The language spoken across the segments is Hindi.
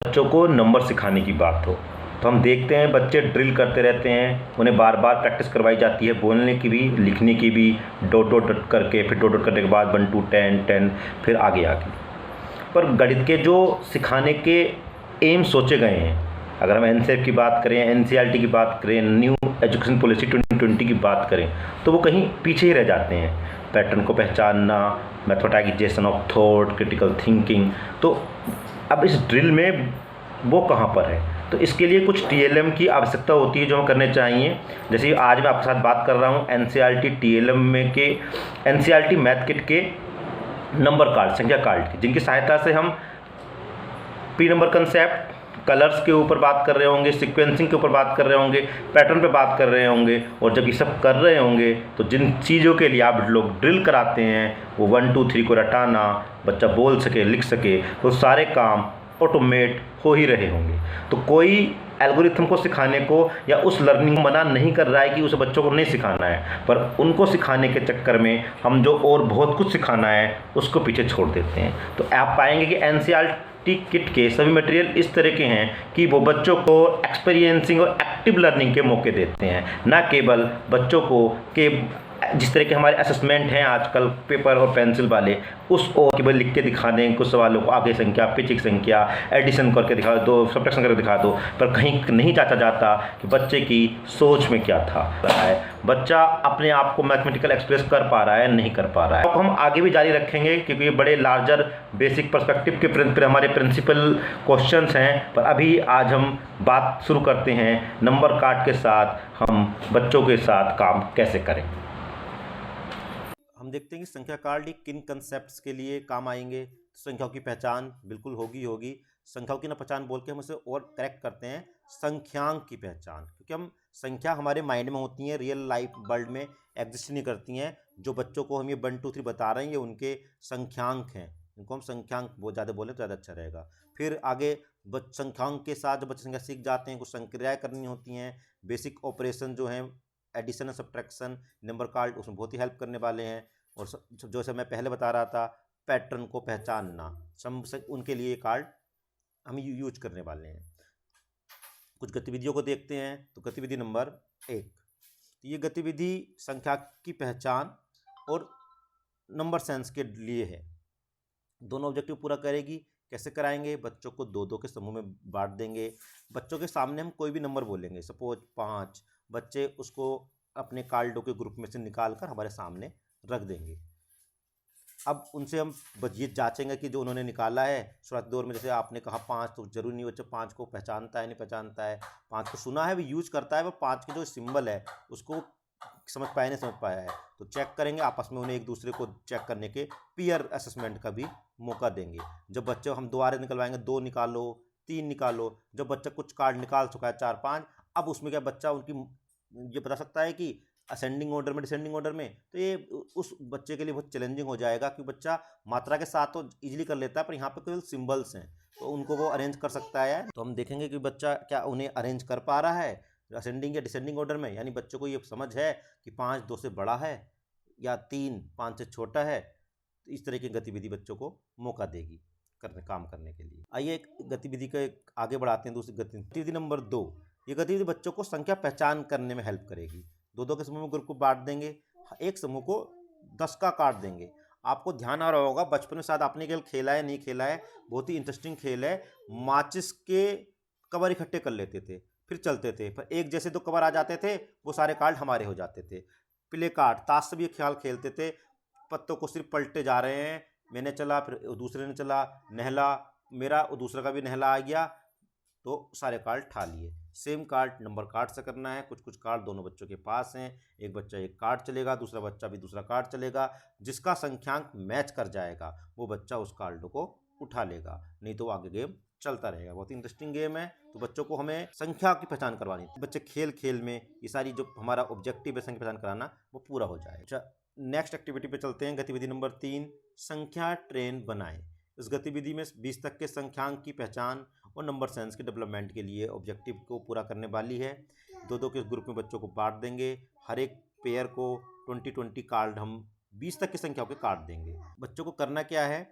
बच्चों को नंबर सिखाने की बात हो तो हम देखते हैं बच्चे ड्रिल करते रहते हैं, उन्हें बार बार प्रैक्टिस करवाई जाती है, बोलने की भी लिखने की भी, डॉट डॉट डॉट करके, फिर डॉट डॉट करने के बाद 1 टू 10 10, फिर आगे आगे। पर गणित के जो सिखाने के एम सोचे गए हैं, अगर हम एनसीईआरटी की बात करें, एनसीईआरटी की बात करें, न्यू एजुकेशन पॉलिसी 2020 की बात करें, तो वो कहीं पीछे ही रह जाते हैं। पैटर्न को पहचानना, मैथमेटाइजेशन ऑफ थॉट, क्रिटिकल थिंकिंग, तो अब इस ड्रिल में वो कहाँ पर है? तो इसके लिए कुछ टीएलएम की आवश्यकता होती है जो हम करने चाहिए। जैसे आज मैं आपके साथ बात कर रहा हूँ एनसीईआरटी टीएलएम में के एनसीईआरटी मैथ किट के नंबर कार्ड, संख्या कार्ड की, जिनकी सहायता से हम प्री नंबर कंसेप्ट, कलर्स के ऊपर बात कर रहे होंगे, सीक्वेंसिंग के ऊपर बात कर रहे होंगे, पैटर्न पे बात कर रहे होंगे। और जब ये सब कर रहे होंगे तो जिन चीज़ों के लिए आप लोग ड्रिल कराते हैं, वो 1 2 3 को रटाना, बच्चा बोल सके, लिख सके, तो सारे काम ऑटोमेट हो ही रहे होंगे। तो कोई एल्गोरिथम को सिखाने को या उस लर्निंग को मना नहीं कर रहा है कि उस बच्चों को नहीं सिखाना है, पर उनको सिखाने के चक्कर में हम जो और बहुत कुछ सिखाना है उसको पीछे छोड़ देते हैं। तो आप पाएंगे कि एनसीईआरटी किट के सभी मटेरियल इस तरह के हैं कि वो बच्चों को एक्सपीरियंसिंग और एक्टिव लर्निंग के मौके देते हैं, ना केवल बच्चों को के जिस तरह के हमारे असेसमेंट हैं आजकल पेपर और पेंसिल वाले, उस और केवल लिख के दिखा दें कुछ सवालों को, आगे संख्या, पीछे की संख्या, एडिशन करके दिखा दो, सब्ट्रैक्शन करके दिखा दो, पर कहीं नहीं जांचा जाता कि बच्चे की सोच में क्या था है, बच्चा अपने आप को मैथमेटिकल एक्सप्रेस कर पा रहा है, नहीं कर पा रहा है। अब हम आगे भी जारी रखेंगे क्योंकि ये बड़े लार्जर बेसिक पर्सपेक्टिव के हमारे प्रिंसिपल क्वेश्चंस हैं, पर अभी आज हम बात शुरू करते हैं नंबर कार्ड के साथ हम बच्चों के साथ काम कैसे करें। हम देखते हैं कि संख्या कार्ड ये किन कंसेप्ट्स के लिए काम आएंगे। संख्याओं की पहचान बिल्कुल होगी होगी। संख्याओं की ना पहचान बोल के हम उसे और करेक्ट करते हैं, संख्यांक की पहचान, क्योंकि हम संख्या हमारे माइंड में होती हैं, रियल लाइफ वर्ल्ड में एग्जिस्ट नहीं करती हैं। जो बच्चों को हम ये 1 2 3 बता रहे हैं ये उनके संख्यांक हैं, इनको हम संख्यांक बहुत ज़्यादा बोलें तो ज़्यादा अच्छा रहेगा। फिर आगे संख्यांक के साथ जब बच्चे संख्या सीख जाते हैं, कुछ संक्रियाएँ करनी होती हैं, बेसिक ऑपरेशन जो हैं, एडिशन और सब्ट्रैक्शन, नंबर कार्ड उसमें बहुत ही हेल्प करने वाले हैं। और जैसे मैं पहले बता रहा था, पैटर्न को पहचानना, उनके लिए कार्ड हम यूज करने वाले हैं। कुछ गतिविधियों को देखते हैं। तो गतिविधि नंबर 1, तो ये गतिविधि संख्या की पहचान और नंबर सेंस के लिए है। दोनों ऑब्जेक्टिव पूरा करेगी। कैसे कराएंगे? बच्चों को 2 2 के समूह में बांट देंगे। बच्चों के सामने हम कोई भी नंबर बोलेंगे, सपोज 5, बच्चे उसको अपने कार्डों के ग्रुप में से निकाल कर हमारे सामने रख देंगे। अब उनसे हम ये जांचेंगे कि जो उन्होंने निकाला है शुरुआती दौर में, जैसे आपने कहा 5, तो जरूरी नहीं बच्चा 5 को पहचानता है नहीं पहचानता है, 5 को सुना है वो यूज करता है, वो 5 के जो सिंबल है उसको समझ पाया नहीं समझ पाया है, तो चेक करेंगे आपस में, उन्हें एक दूसरे को चेक करने के पीयर असेसमेंट का भी मौका देंगे। जब बच्चे हम दोबारा निकलवाएंगे, 2 निकालो, 3 निकालो, जब बच्चा कुछ कार्ड निकाल चुका है 4 5, अब उसमें क्या बच्चा उनकी ये बता सकता है कि असेंडिंग ऑर्डर में, डिसेंडिंग ऑर्डर में, तो ये उस बच्चे के लिए बहुत चैलेंजिंग हो जाएगा कि बच्चा मात्रा के साथ तो इजीली कर लेता है, पर यहाँ पे केवल सिंबल्स हैं तो उनको वो अरेंज कर सकता है। तो हम देखेंगे कि बच्चा क्या उन्हें अरेंज कर पा रहा है असेंडिंग या डिसेंडिंग ऑर्डर में, यानी बच्चे को ये समझ है कि 5 2 से बड़ा है या 3 5 से छोटा है। तो इस तरह की गतिविधि बच्चों को मौका देगी काम करने के लिए। आइए एक गतिविधि का आगे बढ़ाते हैं। दूसरी गतिविधि नंबर 2, ये गतिविधि बच्चों को संख्या पहचान करने में हेल्प करेगी। 2 2 के समूह में ग्रुप को बांट देंगे, एक समूह को 10 का काट देंगे। आपको ध्यान आ रहा होगा बचपन में शायद आपने खेल खेला है, नहीं खेला है, बहुत ही इंटरेस्टिंग खेल है। माचिस के कवर इकट्ठे कर लेते थे, फिर चलते थे, पर एक जैसे 2 कवर आ जाते थे, वो सारे कार्ड हमारे हो जाते थे। प्ले कार्ड, ताश से भी ख्याल खेलते थे, पत्तों को सिर्फ पलटे जा रहे हैं, मैंने चला फिर दूसरे ने चला, नहला मेरा और दूसरा का भी नहला आ गया, तो सारे कार्ड ठा लिए। सेम कार्ड नंबर कार्ड से करना है। कुछ कुछ कार्ड दोनों बच्चों के पास हैं, एक बच्चा एक कार्ड चलेगा, दूसरा बच्चा भी दूसरा कार्ड चलेगा। जिसका संख्यांक मैच कर जाएगा वो बच्चा उस कार्ड को उठा लेगा, नहीं तो आगे गेम चलता रहेगा। बहुत ही इंटरेस्टिंग गेम है। तो बच्चों को हमें संख्या की पहचान करवानी थी, बच्चे खेल खेल में ये सारी जो हमारा ऑब्जेक्टिव है संख्या पहचान कराना, वो पूरा हो जाए। अच्छा, नेक्स्ट एक्टिविटी पे चलते हैं। गतिविधि नंबर 3, संख्या ट्रेन बनाएं। इस गतिविधि में 20 तक के संख्यांक की पहचान और नंबर सेंस के डेवलपमेंट के लिए ऑब्जेक्टिव को पूरा करने वाली है। 2 2 के ग्रुप में बच्चों को बांट देंगे। हर एक पेयर को 20 20 कार्ड हम 20 तक की संख्याओं के काट देंगे। बच्चों को करना क्या है,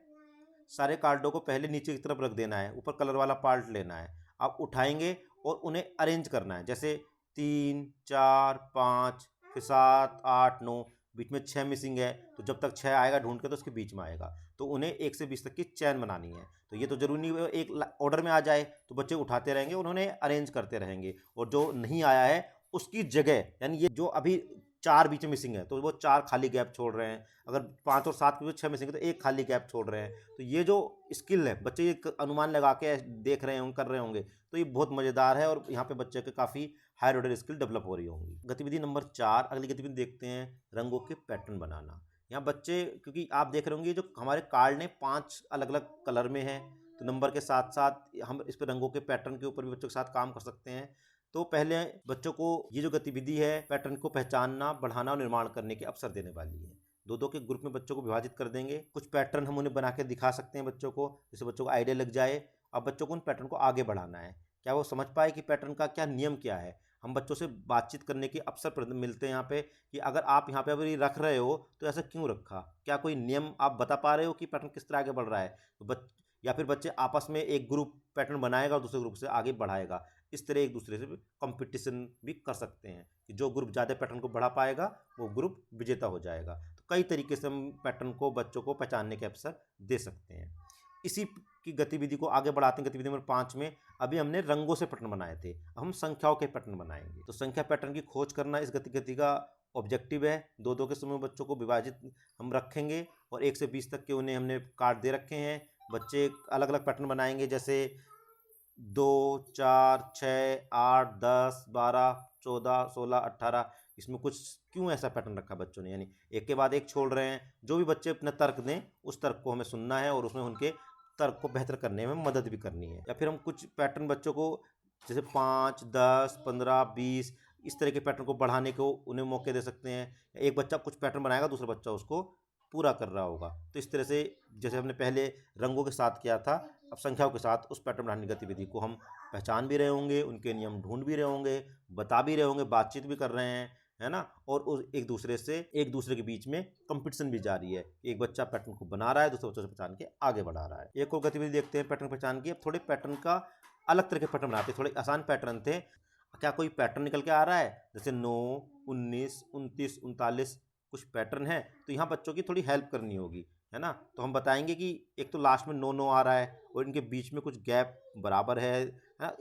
सारे कार्डों को पहले नीचे की तरफ रख देना है, ऊपर कलर वाला पार्ट लेना है। आप उठाएंगे और उन्हें अरेंज करना है, जैसे 3 4 5 फिर 7 8 9, बीच में 6 मिसिंग है, तो जब तक 6 आएगा ढूंढ के तो उसके बीच में आएगा। तो उन्हें 1 से 20 तक की चैन बनानी है। तो ये तो जरूरी नहीं है एक ऑर्डर में आ जाए, तो बच्चे उठाते रहेंगे, उन्होंने अरेंज करते रहेंगे, और जो नहीं आया है उसकी जगह, यानी ये जो अभी 4 बीच में मिसिंग है तो वो 4 खाली गैप छोड़ रहे हैं, अगर 5 और 7 के बीच 6 मिसिंग है तो 1 खाली गैप छोड़ रहे हैं। तो ये जो स्किल है, बच्चे ये अनुमान लगा के देख रहे होंगे, कर रहे होंगे, तो ये बहुत मज़ेदार है और यहाँ पे बच्चे के काफ़ी हायर ऑर्डर स्किल डेवलप हो रही होंगी। गतिविधि नंबर 4, अगली गतिविधि देखते हैं, रंगों के पैटर्न बनाना। यहाँ बच्चे, क्योंकि आप देख रहे होंगे जो हमारे कार्ड ने 5 अलग अलग कलर में है, तो नंबर के साथ साथ हम इस पर रंगों के पैटर्न के ऊपर भी बच्चों के साथ काम कर सकते हैं। तो पहले बच्चों को ये जो गतिविधि है पैटर्न को पहचानना, बढ़ाना और निर्माण करने के अवसर देने वाली है। दो दो के ग्रुप में बच्चों को विभाजित कर देंगे, कुछ पैटर्न हम उन्हें बना के दिखा सकते हैं बच्चों को, जिससे बच्चों को आइडिया लग जाए। अब बच्चों को उन पैटर्न को आगे बढ़ाना है, क्या वो समझ पाए कि पैटर्न का क्या नियम क्या है। हम बच्चों से बातचीत करने के अवसर मिलते हैं यहाँ पे, कि अगर आप यहाँ पे अभी रख रहे हो तो ऐसा क्यों रखा, क्या कोई नियम आप बता पा रहे हो कि पैटर्न किस तरह आगे बढ़ रहा है। तो या फिर बच्चे आपस में एक ग्रुप पैटर्न बनाएगा और दूसरे ग्रुप से आगे बढ़ाएगा। इस तरह एक दूसरे से कंपटीशन भी कर सकते हैं कि जो ग्रुप ज़्यादा पैटर्न को बढ़ा पाएगा वो ग्रुप विजेता हो जाएगा। तो कई तरीके से हम पैटर्न को बच्चों को पहचानने के अवसर दे सकते हैं। इसी की गतिविधि को आगे बढ़ाते हैं। गतिविधि नंबर 5 में अभी हमने रंगों से पैटर्न बनाए थे, अब हम संख्याओं के पैटर्न बनाएंगे। तो संख्या पैटर्न की खोज करना इस गतिविधि का ऑब्जेक्टिव है। दो दो के समूह बच्चों को विभाजित हम रखेंगे और 1 से 20 तक के उन्हें हमने कार्ड दे रखे हैं। बच्चे अलग अलग पैटर्न बनाएंगे, जैसे 2 4 6 8 10 12 14 16 18। इसमें कुछ क्यों ऐसा पैटर्न रखा बच्चों ने, यानी एक के बाद एक छोड़ रहे हैं। जो भी बच्चे अपना तर्क दें उस तर्क को हमें सुनना है और उसमें उनके तर्क को बेहतर करने में मदद भी करनी है। या फिर हम कुछ पैटर्न बच्चों को जैसे 5 10 15 20 इस तरह के पैटर्न को बढ़ाने को उन्हें मौके दे सकते हैं। एक बच्चा कुछ पैटर्न बनाएगा, दूसरा बच्चा उसको पूरा कर रहा होगा। तो इस तरह से जैसे हमने पहले रंगों के साथ किया था, अब संख्याओं के साथ उस पैटर्न बढ़ाने की गतिविधि को हम पहचान भी रहे होंगे, उनके नियम ढूंढ भी रहे होंगे, बता भी रहे होंगे, बातचीत भी कर रहे हैं, है ना। और एक दूसरे के बीच में कंपटीशन भी जारी है। एक बच्चा पैटर्न को बना रहा है, दूसरे बच्चे से पहचान के आगे बढ़ा रहा है। एक और गतिविधि देखते हैं पैटर्न पहचान की। अब थोड़े पैटर्न का अलग तरह के पैटर्न बनाते हैं, थोड़े आसान पैटर्न थे। क्या कोई पैटर्न निकल के आ रहा है, जैसे 9 19 29 39 कुछ पैटर्न है, तो यहाँ बच्चों की थोड़ी हेल्प करनी होगी, है ना। तो हम बताएंगे कि एक तो लास्ट में 9 9 आ रहा है और इनके बीच में कुछ गैप बराबर है ना।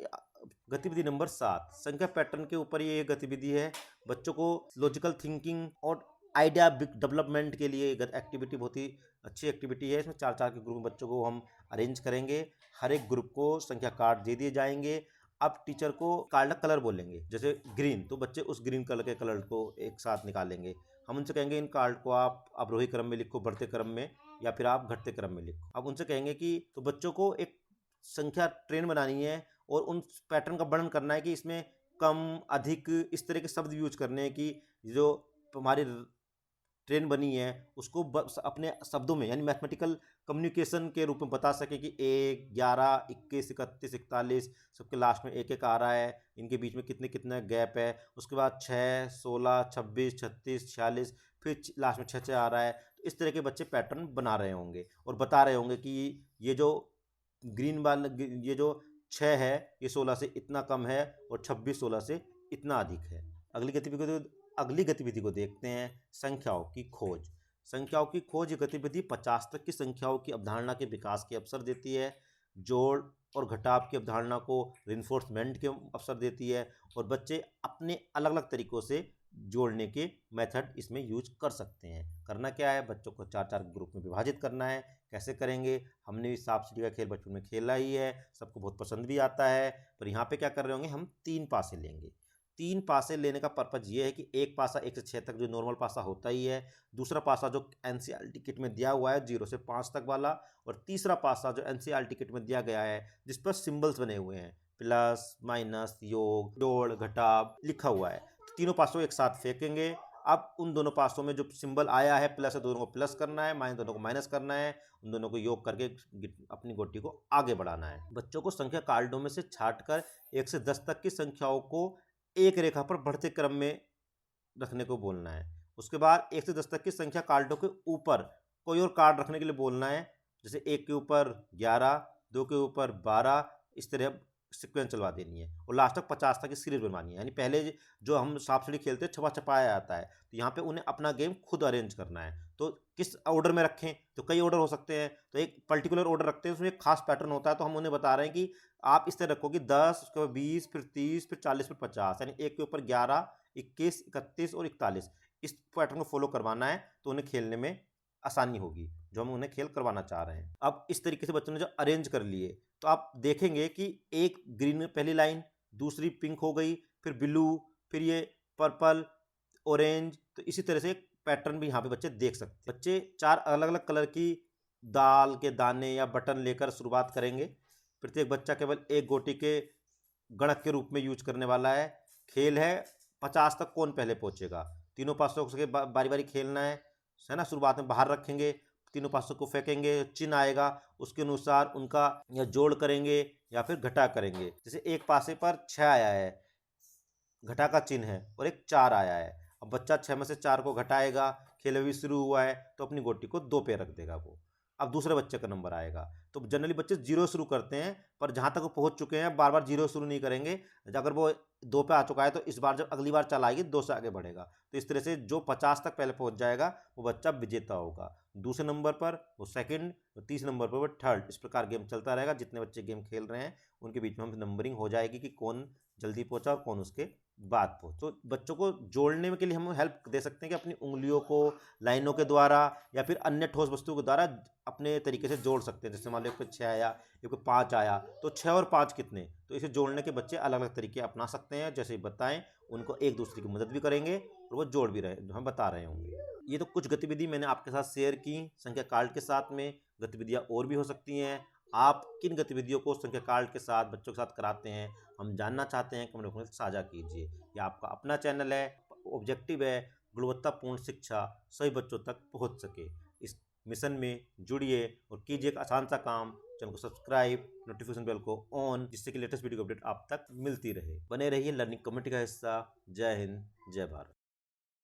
गतिविधि नंबर 7, संख्या पैटर्न के ऊपर ये गतिविधि है। बच्चों को लॉजिकल थिंकिंग और आइडिया डेवलपमेंट के लिए एक्टिविटी बहुत ही अच्छी एक्टिविटी है। इसमें 4 4 के ग्रुप में बच्चों को हम अरेंज करेंगे। हर एक ग्रुप को संख्या कार्ड दे दिए जाएंगे। अब टीचर को कार्ड का कलर बोलेंगे, जैसे ग्रीन, तो बच्चे उस ग्रीन कलर के कलर को एक साथ निकालेंगे। हम उनसे कहेंगे इन कार्ड को आप आरोही क्रम में लिखो, बढ़ते क्रम में, या फिर आप घटते क्रम में लिखो। अब उनसे कहेंगे कि तो बच्चों को एक संख्या ट्रेन बनानी है और उन पैटर्न का वर्णन करना है कि इसमें कम अधिक इस तरह के शब्द यूज करने हैं कि जो हमारी ट्रेन बनी है उसको अपने शब्दों में, यानी मैथमेटिकल कम्युनिकेशन के रूप में बता सके कि 1 11 21 31 41 सबके लास्ट में 1 1 आ रहा है, इनके बीच में कितने कितने गैप है। उसके बाद 6 16 26 36 46 फिर लास्ट में 6 6 आ रहा है। तो इस तरह के बच्चे पैटर्न बना रहे होंगे और बता रहे होंगे कि ये जो ग्रीन वाला, ये जो 6 है ये 16 से इतना कम है और 26 16 से इतना अधिक है। अगली गतिविधि को देखते हैं, संख्याओं की खोज। संख्याओं की खोज गतिविधि 50 तक की संख्याओं की अवधारणा के विकास के अवसर देती है, जोड़ और घटाव की अवधारणा को रिइंफोर्समेंट के अवसर देती है, और बच्चे अपने अलग अलग तरीकों से जोड़ने के मेथड इसमें यूज कर सकते हैं। करना क्या है, बच्चों को 4 4 ग्रुप में विभाजित करना है। कैसे करेंगे, हमने भी सांप सीढ़ी का खेल बचपन में खेला ही है, सबको बहुत पसंद भी आता है। पर यहाँ पे क्या कर रहे होंगे, हम 3 पासे लेंगे। 3 पासे लेने का पर्पज ये है कि एक पासा 1 से 6 तक जो नॉर्मल पासा होता ही है, दूसरा पासा जो एनसीईआरटी किट में दिया हुआ है 0 से 5 तक वाला, और तीसरा पासा जो एनसीईआरटी किट में दिया गया है जिस पर सिंबल्स बने हुए हैं, प्लस माइनस योग जोड़ घटाव लिखा हुआ है। तो तीनों पासों एक साथ फेंकेंगे। अब उन दोनों पासों में जो सिंबल आया है प्लस है, दोनों को प्लस करना है, माइनस दोनों को माइनस करना है, उन दोनों को योग करके अपनी गोटी को आगे बढ़ाना है। बच्चों को संख्या कार्डों में से छांटकर 1 से 10 तक की संख्याओं को एक रेखा पर बढ़ते क्रम में रखने को बोलना है। उसके बाद 1 से 10 तक की संख्या कार्डों के ऊपर कोई और कार्ड रखने के लिए बोलना है। जैसे 1 के ऊपर 11, 2 के ऊपर 12, इस तरह सीक्वेंस चलवा देनी है और लास्ट तक 50 तक की सीरीज बनवानी है। यानी पहले जो हम सांप सीढ़ी खेलते हैं छपा छपाया आता है, तो यहाँ पे उन्हें अपना गेम खुद अरेंज करना है। तो किस ऑर्डर में रखें, तो कई ऑर्डर हो सकते हैं, तो एक पर्टिकुलर ऑर्डर रखते हैं, उसमें एक खास पैटर्न होता है। तो हम उन्हें बता रहे हैं कि आप इस तरह रखो कि 10, उसके बाद 20, फिर 30, फिर 40, फिर 50, यानी 1 के ऊपर 11, 21, 31 और 41, इस पैटर्न को फॉलो करवाना है। तो उन्हें खेलने में आसानी होगी, जो हम उन्हें खेल करवाना चाह रहे हैं। अब इस तरीके से बच्चों ने जो अरेंज कर लिए, तो आप देखेंगे कि एक ग्रीन पहली लाइन, दूसरी पिंक हो गई, फिर ब्लू, फिर ये पर्पल, ऑरेंज। तो इसी तरह से एक पैटर्न भी यहाँ पे बच्चे देख सकते हैं। बच्चे 4 अलग अलग कलर की दाल के दाने या बटन लेकर शुरुआत करेंगे। प्रत्येक बच्चा केवल एक गोटी के गणक के रूप में यूज करने वाला है। खेल है 50 तक कौन पहले पहुंचेगा, तीनों पासों से बारी बारी खेलना है ना। शुरुआत में बाहर रखेंगे, तीनों पासों को फेंकेंगे, चिन्ह आएगा, उसके अनुसार उनका या जोड़ करेंगे या फिर घटा करेंगे। जैसे एक पासे पर 6 आया है, घटा का चिन्ह है, और एक 4 आया है। अब बच्चा 6 में से 4 को घटाएगा, खेल अभी शुरू हुआ है, तो अपनी गोटी को 2 पे रख देगा वो। अब दूसरे बच्चे का नंबर आएगा। तो जनरली बच्चे 0 शुरू करते हैं, पर जहाँ तक वो पहुँच चुके हैं बार बार 0 शुरू नहीं करेंगे। अगर वो 2 पे आ चुका है तो इस बार जब अगली बार चल आएगी 2 से आगे बढ़ेगा। तो इस तरह से जो 50 तक पहले पहुँच जाएगा वो बच्चा विजेता होगा। दूसरे नंबर पर वो सेकंड, तीसरे नंबर पर वो थर्ड। इस प्रकार गेम चलता रहेगा। जितने बच्चे गेम खेल रहे हैं उनके बीच में हम नंबरिंग हो जाएगी कि कौन जल्दी पहुंचा और कौन उसके बाद पहुंचा। तो बच्चों को जोड़ने के लिए हम हेल्प दे सकते हैं कि अपनी उंगलियों को लाइनों के द्वारा या फिर अन्य ठोस वस्तुओं के द्वारा अपने तरीके से जोड़ सकते हैं। जैसे मान लो एक पे 6 आया, एक पे 5 आया, तो 6 और 5 कितने, तो इसे जोड़ने के बच्चे अलग अलग तरीके अपना सकते हैं। जैसे बताएं, उनको एक दूसरे की मदद भी करेंगे और वो जोड़ भी रहे, हम बता रहे होंगे। ये तो कुछ गतिविधि मैंने आपके साथ शेयर की संख्या कार्ड के साथ में। गतिविधियाँ और भी हो सकती हैं। आप किन गतिविधियों को संख्या कार्ड के साथ बच्चों के साथ कराते हैं, हम जानना चाहते हैं, कमेंट बॉक्स में साझा कीजिए। ये आपका अपना चैनल है, ऑब्जेक्टिव है गुणवत्तापूर्ण शिक्षा सभी बच्चों तक पहुंच सके। इस मिशन में जुड़िए और कीजिए एक आसान सा काम, चैनल को सब्सक्राइब, नोटिफिकेशन बेल को ऑन, जिससे कि लेटेस्ट वीडियो अपडेट आप तक मिलती रहे। बने रहिए लर्निंग कम्युनिटी का हिस्सा। जय हिंद, जय भारत।